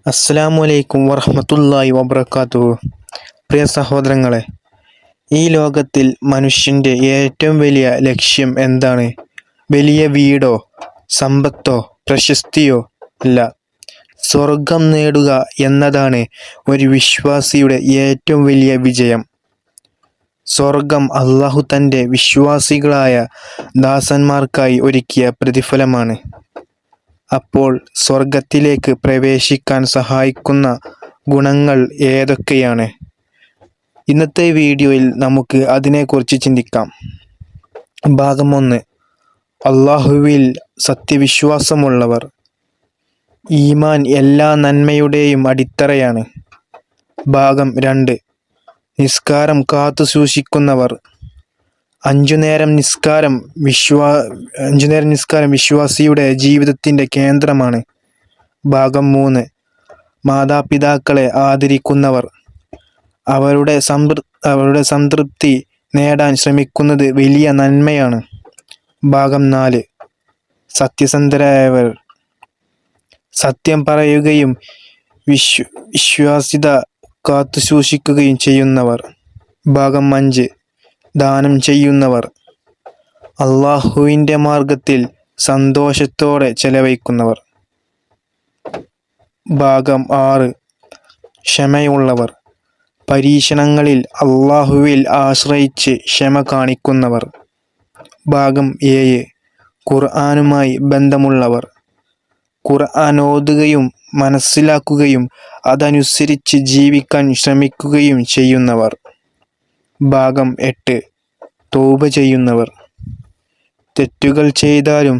അസ്സലാമു അലൈക്കും വറഹ്മത്തുള്ളാഹി വബറകാതുഹു. പ്രിയ സഹോദരങ്ങളെ, ഈ ലോകത്തിൽ മനുഷ്യൻ്റെ ഏറ്റവും വലിയ ലക്ഷ്യം എന്താണ്? വലിയ വീടോ സമ്പത്തോ പ്രശസ്തിയോ അല്ല, സ്വർഗം നേടുക എന്നതാണ് ഒരു വിശ്വാസിയുടെ ഏറ്റവും വലിയ വിജയം. സ്വർഗം അല്ലാഹു തൻ്റെ വിശ്വാസികളായ ദാസന്മാർക്കായി ഒരുക്കിയ പ്രതിഫലമാണ്. അപ്പോൾ സ്വർഗത്തിലേക്ക് പ്രവേശിക്കാൻ സഹായിക്കുന്ന ഗുണങ്ങൾ ഏതൊക്കെയാണ്? ഇന്നത്തെ വീഡിയോയിൽ നമുക്ക് അതിനെക്കുറിച്ച് ചിന്തിക്കാം. ഭാഗം 1. അല്ലാഹുവിൽ സത്യവിശ്വാസമുള്ളവർ. ഈമാൻ എല്ലാ നന്മയുടെയും അടിത്തറയാണ്. ഭാഗം 2. നിസ്കാരം കാത്തു സൂക്ഷിക്കുന്നവർ. 5 നേരം നിസ്കാരം വിശ്വാസിയുടെ ജീവിതത്തിൻ്റെ കേന്ദ്രമാണ്. ഭാഗം 3. മാതാപിതാക്കളെ ആദരിക്കുന്നവർ. അവരുടെ സംതൃപ്തി നേടാൻ ശ്രമിക്കുന്നത് വലിയ നന്മയാണ്. ഭാഗം 4. സത്യസന്ധരായവർ. സത്യം പറയുകയും വിശ്വാസ്യത കാത്തുസൂക്ഷിക്കുകയും ചെയ്യുന്നവർ. ഭാഗം 5. ദാനം ചെയ്യുന്നവർ. അല്ലാഹുവിൻ്റെ മാർഗത്തിൽ സന്തോഷത്തോടെ ചെലവഴിക്കുന്നവർ. ഭാഗം 6. ക്ഷമയുള്ളവർ. പരീക്ഷണങ്ങളിൽ അല്ലാഹുവിൽ ആശ്രയിച്ച് ക്ഷമ കാണിക്കുന്നവർ. ഭാഗം 7. ഖുർആനുമായി ബന്ധമുള്ളവർ. ഖുർആൻ ഓതുകയും മനസ്സിലാക്കുകയും അതനുസരിച്ച് ജീവിക്കാൻ ശ്രമിക്കുകയും ചെയ്യുന്നവർ. ഭാഗം 8. തൗബ ചെയ്യുന്നവർ. തെറ്റുകൾ ചെയ്താലും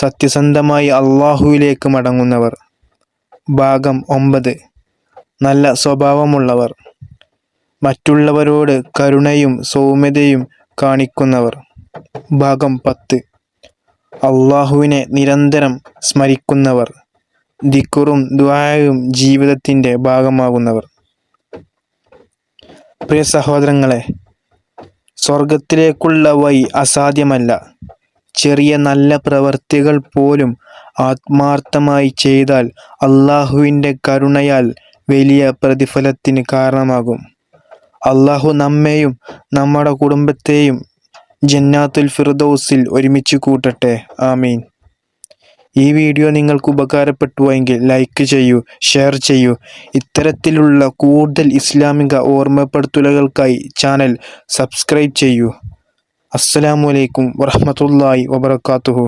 സത്യസന്ധമായി അല്ലാഹുവിലേക്ക് മടങ്ങുന്നവർ. ഭാഗം 9. നല്ല സ്വഭാവമുള്ളവർ. മറ്റുള്ളവരോട് കരുണയും സൗമ്യതയും കാണിക്കുന്നവർ. ഭാഗം 10. അല്ലാഹുവിനെ നിരന്തരം സ്മരിക്കുന്നവർ. ദിക്റും ദുആയും ജീവിതത്തിൻ്റെ ഭാഗമാകുന്നവർ. പ്രിയ സഹോദരങ്ങളെ, സ്വർഗത്തിലേക്കുള്ള വഴി അസാധ്യമല്ല. ചെറിയ നല്ല പ്രവൃത്തികൾ പോലും ആത്മാർത്ഥമായി ചെയ്താൽ അല്ലാഹുവിൻ്റെ കരുണയാൽ വലിയ പ്രതിഫലത്തിന് കാരണമാകും. അല്ലാഹു നമ്മെയും നമ്മുടെ കുടുംബത്തെയും ജന്നാത്തുൽ ഫിർദൗസിൽ ഒരുമിച്ച് കൂട്ടട്ടെ. ആമീൻ. ഈ വീഡിയോ നിങ്ങൾക്ക് ഉപകാരപ്പെട്ടുവെങ്കിൽ ലൈക്ക് ചെയ്യൂ, ഷെയർ ചെയ്യൂ. ഇത്തരത്തിലുള്ള കൂടുതൽ ഇസ്ലാമിക ഓർമ്മപ്പെടുത്തലുകൾക്കായി ചാനൽ സബ്സ്ക്രൈബ് ചെയ്യൂ. അസ്സലാമു അലൈക്കും വറഹ്മത്തുള്ളാഹി വബറകാതുഹു.